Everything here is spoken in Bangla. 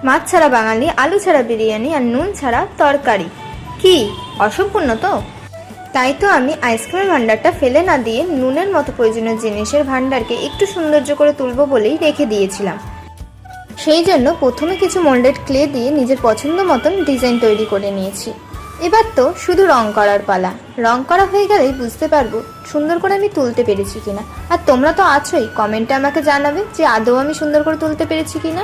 মাছ ছাড়া বাঙালি, আলু ছাড়া বিরিয়ানি আর নুন ছাড়া তরকারি। কি অসম্পূর্ণ তো? তাই তো আমি আইসক্রিমের ভান্ডারটা ফেলে না দিয়ে নুনের মতো প্রয়োজনীয় জিনিসের ভান্ডারকে একটু সৌন্দর্য করে তুলবো বলেই রেখে দিয়েছিলাম। সেই জন্য প্রথমে কিছু মোল্ডেড ক্লে দিয়ে নিজের পছন্দ মতন ডিজাইন তৈরি করে নিয়েছি। এবার তো শুধু রং করার পালা। রং করা হয়ে গেলেই বুঝতে পারবো সুন্দর করে আমি তুলতে পেরেছি কিনা। আর তোমরা তো আছোই, কমেন্টে আমাকে জানাবে যে আদৌ আমি সুন্দর করে তুলতে পেরেছি কিনা।